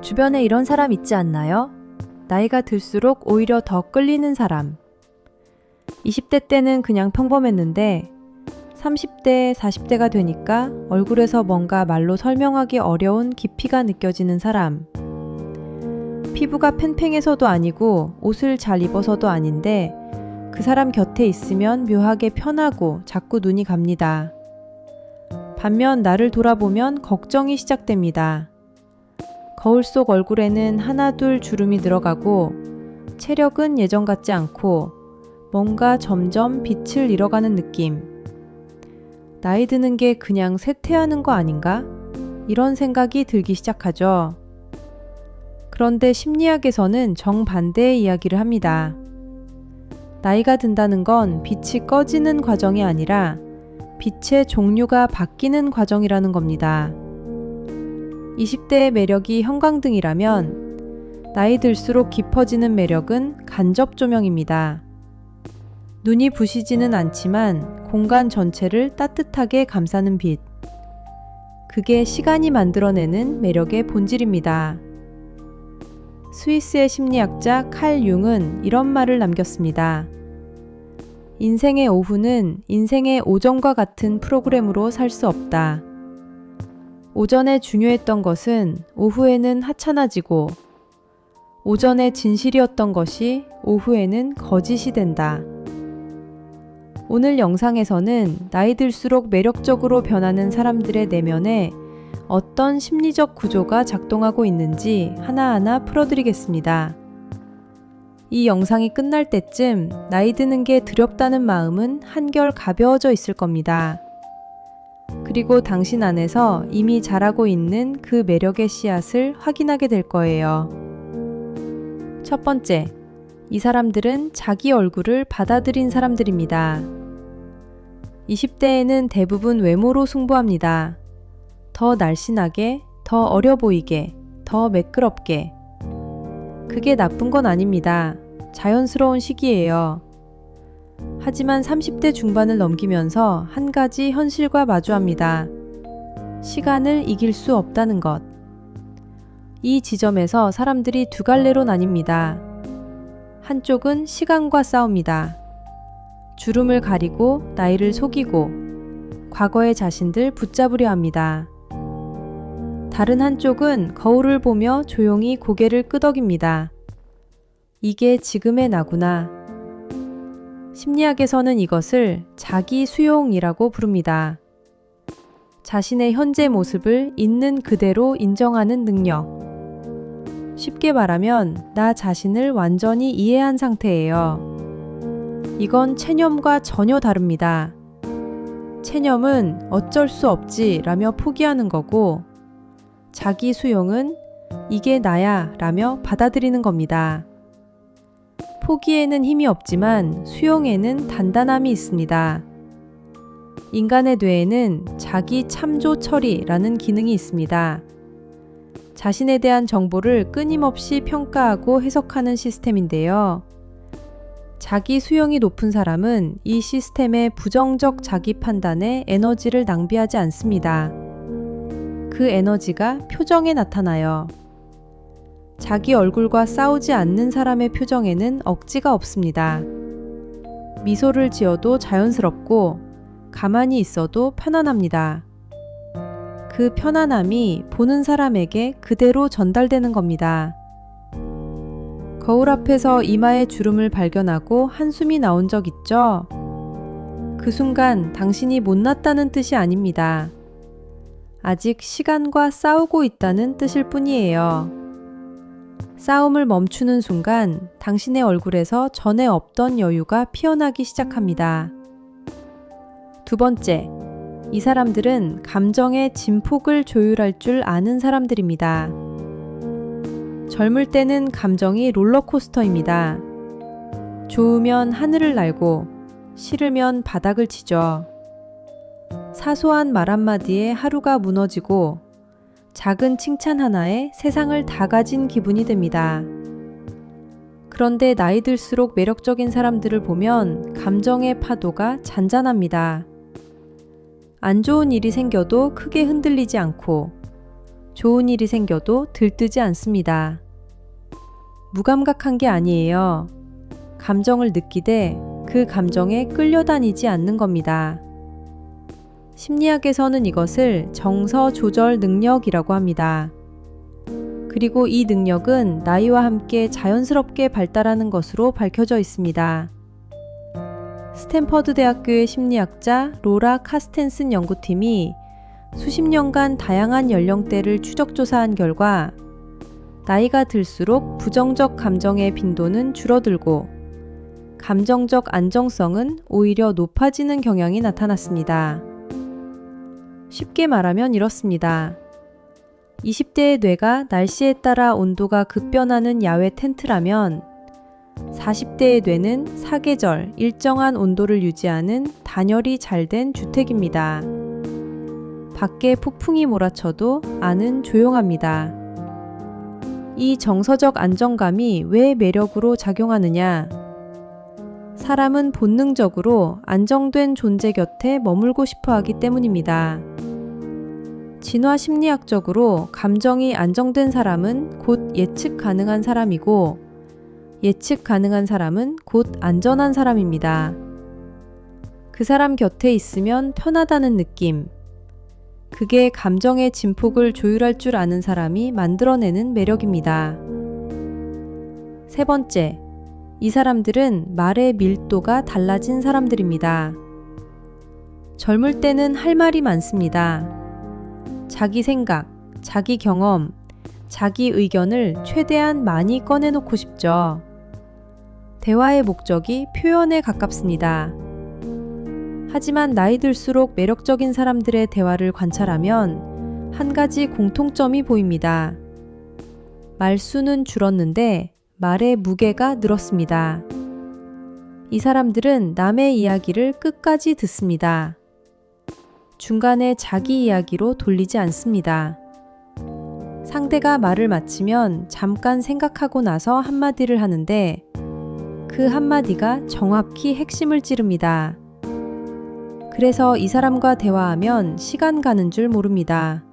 주변에 이런 사람 있지 않나요? 나이가 들수록 오히려 더 끌리는 사람. 20대 때는 그냥 평범했는데 30대, 40대가 되니까 얼굴에서 뭔가 말로 설명하기 어려운 깊이가 느껴지는 사람. 피부가 팽팽해서도 아니고 옷을 잘 입어서도 아닌데 그 사람 곁에 있으면 묘하게 편하고 자꾸 눈이 갑니다. 반면 나를 돌아보면 걱정이 시작됩니다. 거울 속 얼굴에는 하나둘 주름이 들어가고 체력은 예전 같지 않고 뭔가 점점 빛을 잃어가는 느낌. 나이 드는 게 그냥 쇠퇴하는 거 아닌가? 이런 생각이 들기 시작하죠. 그런데 심리학에서는 정반대의 이야기를 합니다. 나이가 든다는 건 빛이 꺼지는 과정이 아니라 빛의 종류가 바뀌는 과정이라는 겁니다. 20대의 매력이 형광등이라면 나이 들수록 깊어지는 매력은 간접 조명입니다. 눈이 부시지는 않지만 공간 전체를 따뜻하게 감싸는 빛. 그게 시간이 만들어내는 매력의 본질입니다. 스위스의 심리학자 칼 융은 이런 말을 남겼습니다. 인생의 오후는 인생의 오전과 같은 프로그램으로 살 수 없다. 오전에 중요했던 것은 오후에는 하찮아지고 오전에 진실이었던 것이 오후에는 거짓이 된다. 오늘 영상에서는 나이 들수록 매력적으로 변하는 사람들의 내면에 어떤 심리적 구조가 작동하고 있는지 하나하나 풀어드리겠습니다. 이 영상이 끝날 때쯤 나이 드는 게 두렵다는 마음은 한결 가벼워져 있을 겁니다. 그리고 당신 안에서 이미 자라고 있는 그 매력의 씨앗을 확인하게 될 거예요. 첫 번째, 이 사람들은 자기 얼굴을 받아들인 사람들입니다. 20대에는 대부분 외모로 승부합니다. 더 날씬하게, 더 어려 보이게, 더 매끄럽게. 그게 나쁜 건 아닙니다. 자연스러운 시기예요. 하지만 30대 중반을 넘기면서 한 가지 현실과 마주합니다. 시간을 이길 수 없다는 것. 이 지점에서 사람들이 두 갈래로 나뉩니다. 한쪽은 시간과 싸웁니다. 주름을 가리고 나이를 속이고 과거의 자신들 붙잡으려 합니다. 다른 한쪽은 거울을 보며 조용히 고개를 끄덕입니다. 이게 지금의 나구나. 심리학에서는 이것을 자기 수용이라고 부릅니다. 자신의 현재 모습을 있는 그대로 인정하는 능력. 쉽게 말하면 나 자신을 완전히 이해한 상태예요. 이건 체념과 전혀 다릅니다. 체념은 어쩔 수 없지 라며 포기하는 거고 자기 수용은 이게 나야 라며 받아들이는 겁니다. 포기에는 힘이 없지만 수용에는 단단함이 있습니다. 인간의 뇌에는 자기 참조 처리라는 기능이 있습니다. 자신에 대한 정보를 끊임없이 평가하고 해석하는 시스템인데요. 자기 수용이 높은 사람은 이 시스템의 부정적 자기 판단에 에너지를 낭비하지 않습니다. 그 에너지가 표정에 나타나요. 자기 얼굴과 싸우지 않는 사람의 표정에는 억지가 없습니다. 미소를 지어도 자연스럽고 가만히 있어도 편안합니다. 그 편안함이 보는 사람에게 그대로 전달되는 겁니다. 거울 앞에서 이마에 주름을 발견하고 한숨이 나온 적 있죠? 그 순간 당신이 못났다는 뜻이 아닙니다. 아직 시간과 싸우고 있다는 뜻일 뿐이에요. 싸움을 멈추는 순간 당신의 얼굴에서 전에 없던 여유가 피어나기 시작합니다. 두 번째, 이 사람들은 감정의 진폭을 조율할 줄 아는 사람들입니다. 젊을 때는 감정이 롤러코스터입니다. 좋으면 하늘을 날고 싫으면 바닥을 치죠. 사소한 말 한마디에 하루가 무너지고 작은 칭찬 하나에 세상을 다 가진 기분이 듭니다. 그런데 나이 들수록 매력적인 사람들을 보면 감정의 파도가 잔잔합니다. 안 좋은 일이 생겨도 크게 흔들리지 않고 좋은 일이 생겨도 들뜨지 않습니다. 무감각한 게 아니에요. 감정을 느끼되 그 감정에 끌려다니지 않는 겁니다. 심리학에서는 이것을 정서 조절 능력이라고 합니다. 그리고 이 능력은 나이와 함께 자연스럽게 발달하는 것으로 밝혀져 있습니다. 스탠퍼드 대학교의 심리학자 로라 카스텐슨 연구팀이 수십 년간 다양한 연령대를 추적조사한 결과 나이가 들수록 부정적 감정의 빈도는 줄어들고 감정적 안정성은 오히려 높아지는 경향이 나타났습니다. 쉽게 말하면 이렇습니다. 20대의 뇌가 날씨에 따라 온도가 급변하는 야외 텐트라면 40대의 뇌는 사계절 일정한 온도를 유지하는 단열이 잘 된 주택입니다. 밖에 폭풍이 몰아쳐도 안은 조용합니다. 이 정서적 안정감이 왜 매력으로 작용하느냐? 사람은 본능적으로 안정된 존재 곁에 머물고 싶어 하기 때문입니다. 진화 심리학적으로 감정이 안정된 사람은 곧 예측 가능한 사람이고 예측 가능한 사람은 곧 안전한 사람입니다. 그 사람 곁에 있으면 편하다는 느낌. 그게 감정의 진폭을 조율할 줄 아는 사람이 만들어내는 매력입니다. 세 번째, 이 사람들은 말의 밀도가 달라진 사람들입니다. 젊을 때는 할 말이 많습니다. 자기 생각, 자기 경험, 자기 의견을 최대한 많이 꺼내놓고 싶죠. 대화의 목적이 표현에 가깝습니다. 하지만 나이 들수록 매력적인 사람들의 대화를 관찰하면 한 가지 공통점이 보입니다. 말수는 줄었는데 말의 무게가 늘었습니다. 이 사람들은 남의 이야기를 끝까지 듣습니다. 중간에 자기 이야기로 돌리지 않습니다. 상대가 말을 마치면 잠깐 생각하고 나서 한마디를 하는데 그 한마디가 정확히 핵심을 찌릅니다. 그래서 이 사람과 대화하면 시간 가는 줄 모릅니다.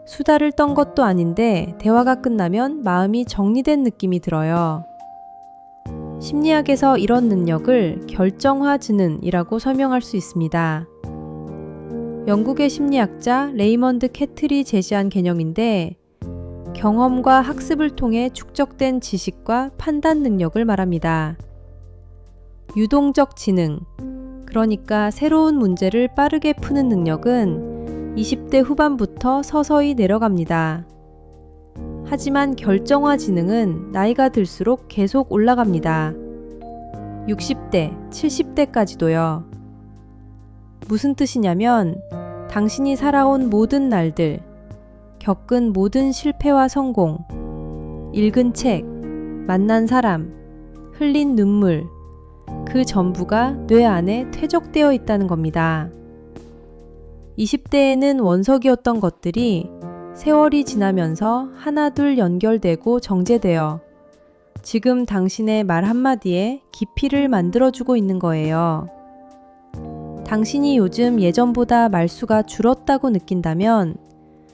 수다를 떤 것도 아닌데 대화가 끝나면 마음이 정리된 느낌이 들어요. 심리학에서 이런 능력을 결정화 지능이라고 설명할 수 있습니다. 영국의 심리학자 레이먼드 캐틀이 제시한 개념인데 경험과 학습을 통해 축적된 지식과 판단 능력을 말합니다. 유동적 지능, 그러니까 새로운 문제를 빠르게 푸는 능력은 20대 후반부터 서서히 내려갑니다. 하지만 결정화 지능은 나이가 들수록 계속 올라갑니다. 60대, 70대까지도요. 무슨 뜻이냐면 당신이 살아온 모든 날들, 겪은 모든 실패와 성공, 읽은 책, 만난 사람, 흘린 눈물, 그 전부가 뇌 안에 퇴적되어 있다는 겁니다. 20대에는 원석이었던 것들이 세월이 지나면서 하나둘 연결되고 정제되어 지금 당신의 말 한마디에 깊이를 만들어주고 있는 거예요. 당신이 요즘 예전보다 말수가 줄었다고 느낀다면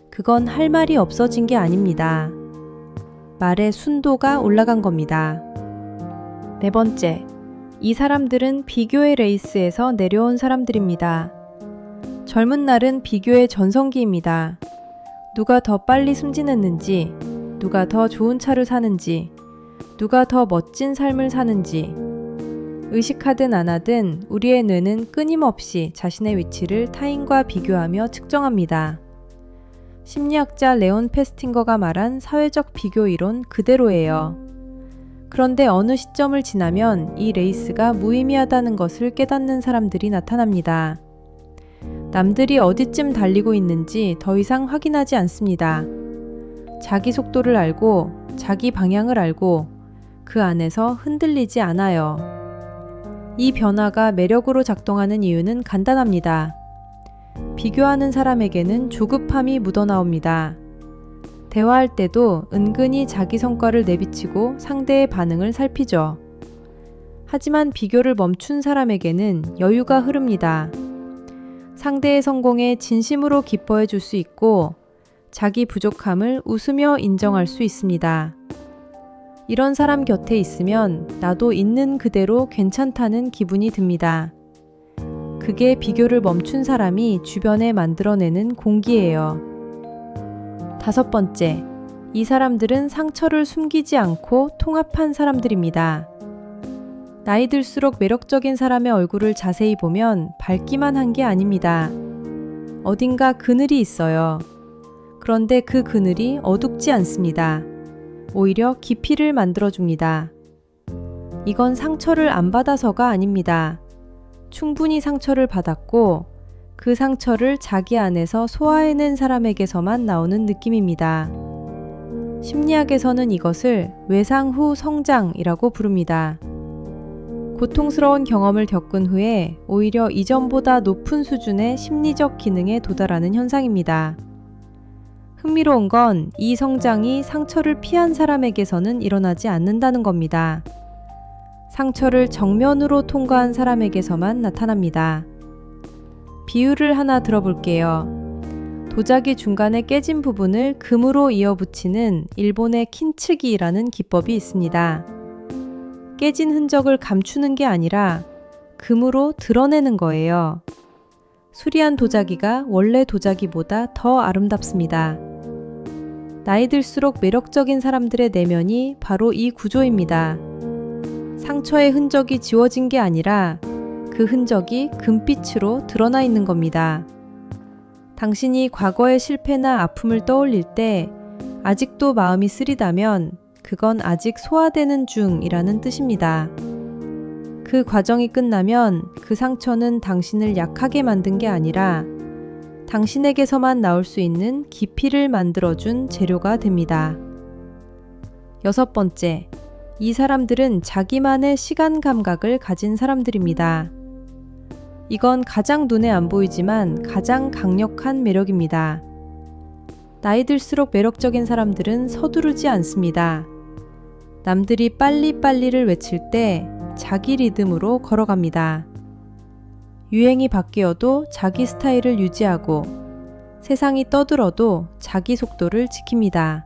그건 할 말이 없어진 게 아닙니다. 말의 순도가 올라간 겁니다. 네 번째, 이 사람들은 비교의 레이스에서 내려온 사람들입니다. 젊은 날은 비교의 전성기입니다. 누가 더 빨리 승진했는지, 누가 더 좋은 차를 사는지, 누가 더 멋진 삶을 사는지, 의식하든 안 하든 우리의 뇌는 끊임없이 자신의 위치를 타인과 비교하며 측정합니다. 심리학자 레온 페스팅거가 말한 사회적 비교 이론 그대로예요. 그런데 어느 시점을 지나면 이 레이스가 무의미하다는 것을 깨닫는 사람들이 나타납니다. 남들이 어디쯤 달리고 있는지 더 이상 확인하지 않습니다. 자기 속도를 알고 자기 방향을 알고 그 안에서 흔들리지 않아요. 이 변화가 매력으로 작동하는 이유는 간단합니다. 비교하는 사람에게는 조급함이 묻어나옵니다. 대화할 때도 은근히 자기 성과를 내비치고 상대의 반응을 살피죠. 하지만 비교를 멈춘 사람에게는 여유가 흐릅니다. 상대의 성공에 진심으로 기뻐해 줄 수 있고 자기 부족함을 웃으며 인정할 수 있습니다. 이런 사람 곁에 있으면 나도 있는 그대로 괜찮다는 기분이 듭니다. 그게 비교를 멈춘 사람이 주변에 만들어내는 공기예요. 5번째, 이 사람들은 상처를 숨기지 않고 통합한 사람들입니다. 나이 들수록 매력적인 사람의 얼굴을 자세히 보면 밝기만 한 게 아닙니다. 어딘가 그늘이 있어요. 그런데 그 그늘이 어둡지 않습니다. 오히려 깊이를 만들어줍니다. 이건 상처를 안 받아서가 아닙니다. 충분히 상처를 받았고 그 상처를 자기 안에서 소화해낸 사람에게서만 나오는 느낌입니다. 심리학에서는 이것을 외상 후 성장이라고 부릅니다. 고통스러운 경험을 겪은 후에 오히려 이전보다 높은 수준의 심리적 기능에 도달하는 현상입니다. 흥미로운 건 이 성장이 상처를 피한 사람에게서는 일어나지 않는다는 겁니다. 상처를 정면으로 통과한 사람에게서만 나타납니다. 비유를 하나 들어볼게요. 도자기 중간에 깨진 부분을 금으로 이어붙이는 일본의 킨츠기라는 기법이 있습니다. 깨진 흔적을 감추는 게 아니라 금으로 드러내는 거예요. 수리한 도자기가 원래 도자기보다 더 아름답습니다. 나이 들수록 매력적인 사람들의 내면이 바로 이 구조입니다. 상처의 흔적이 지워진 게 아니라 그 흔적이 금빛으로 드러나 있는 겁니다. 당신이 과거의 실패나 아픔을 떠올릴 때 아직도 마음이 쓰리다면 그건 아직 소화되는 중이라는 뜻입니다. 그 과정이 끝나면 그 상처는 당신을 약하게 만든 게 아니라 당신에게서만 나올 수 있는 깊이를 만들어준 재료가 됩니다. 6번째, 이 사람들은 자기만의 시간 감각을 가진 사람들입니다. 이건 가장 눈에 안 보이지만 가장 강력한 매력입니다. 나이 들수록 매력적인 사람들은 서두르지 않습니다. 남들이 빨리빨리를 외칠 때 자기 리듬으로 걸어갑니다. 유행이 바뀌어도 자기 스타일을 유지하고 세상이 떠들어도 자기 속도를 지킵니다.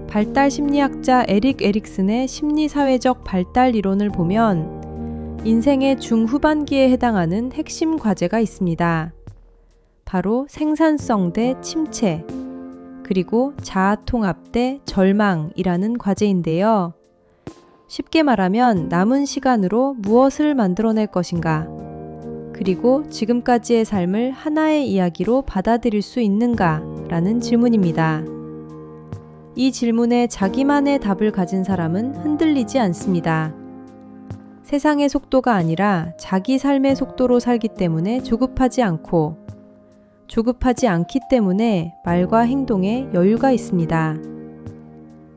발달 심리학자 에릭 에릭슨의 심리사회적 발달 이론을 보면 인생의 중후반기에 해당하는 핵심 과제가 있습니다. 바로 생산성 대 침체, 그리고 자아통합 대 절망이라는 과제인데요. 쉽게 말하면 남은 시간으로 무엇을 만들어낼 것인가, 그리고 지금까지의 삶을 하나의 이야기로 받아들일 수 있는가 라는 질문입니다. 이 질문에 자기만의 답을 가진 사람은 흔들리지 않습니다. 세상의 속도가 아니라 자기 삶의 속도로 살기 때문에 조급하지 않고, 조급하지 않기 때문에 말과 행동에 여유가 있습니다.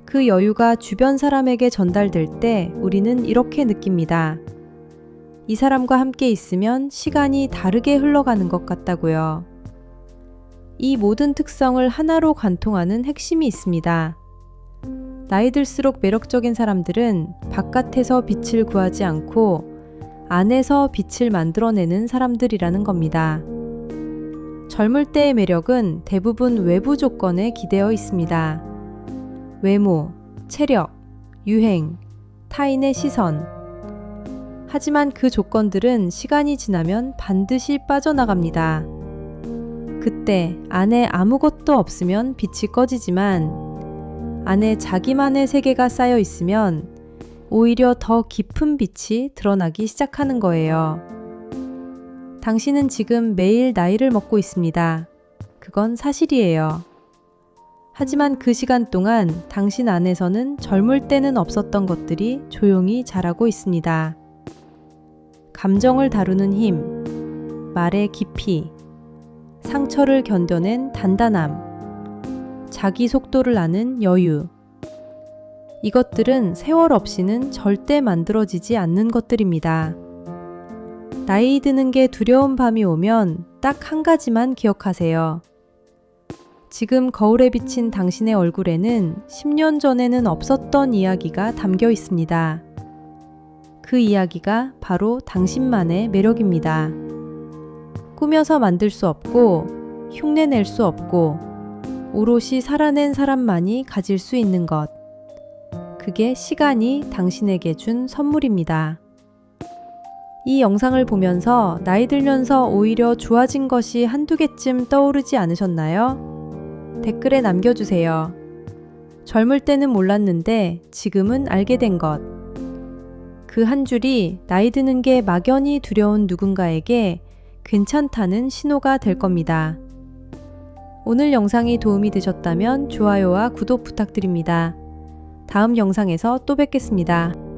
그 여유가 주변 사람에게 전달될 때 우리는 이렇게 느낍니다. 이 사람과 함께 있으면 시간이 다르게 흘러가는 것 같다고요. 이 모든 특성을 하나로 관통하는 핵심이 있습니다. 나이 들수록 매력적인 사람들은 바깥에서 빛을 구하지 않고 안에서 빛을 만들어내는 사람들이라는 겁니다. 젊을 때의 매력은 대부분 외부 조건에 기대어 있습니다. 외모, 체력, 유행, 타인의 시선. 하지만 그 조건들은 시간이 지나면 반드시 빠져나갑니다. 그때 안에 아무것도 없으면 빛이 꺼지지만 안에 자기만의 세계가 쌓여 있으면 오히려 더 깊은 빛이 드러나기 시작하는 거예요. 당신은 지금 매일 나이를 먹고 있습니다. 그건 사실이에요. 하지만 그 시간 동안 당신 안에서는 젊을 때는 없었던 것들이 조용히 자라고 있습니다. 감정을 다루는 힘, 말의 깊이, 상처를 견뎌낸 단단함, 자기 속도를 아는 여유. 이것들은 세월 없이는 절대 만들어지지 않는 것들입니다. 나이 드는 게 두려운 밤이 오면 딱 한 가지만 기억하세요. 지금 거울에 비친 당신의 얼굴에는 10년 전에는 없었던 이야기가 담겨 있습니다. 그 이야기가 바로 당신만의 매력입니다. 꾸며서 만들 수 없고, 흉내낼 수 없고, 오롯이 살아낸 사람만이 가질 수 있는 것. 그게 시간이 당신에게 준 선물입니다. 이 영상을 보면서 나이 들면서 오히려 좋아진 것이 한두 개쯤 떠오르지 않으셨나요? 댓글에 남겨주세요. 젊을 때는 몰랐는데 지금은 알게 된 것. 그 한 줄이 나이 드는 게 막연히 두려운 누군가에게 괜찮다는 신호가 될 겁니다. 오늘 영상이 도움이 되셨다면 좋아요와 구독 부탁드립니다. 다음 영상에서 또 뵙겠습니다.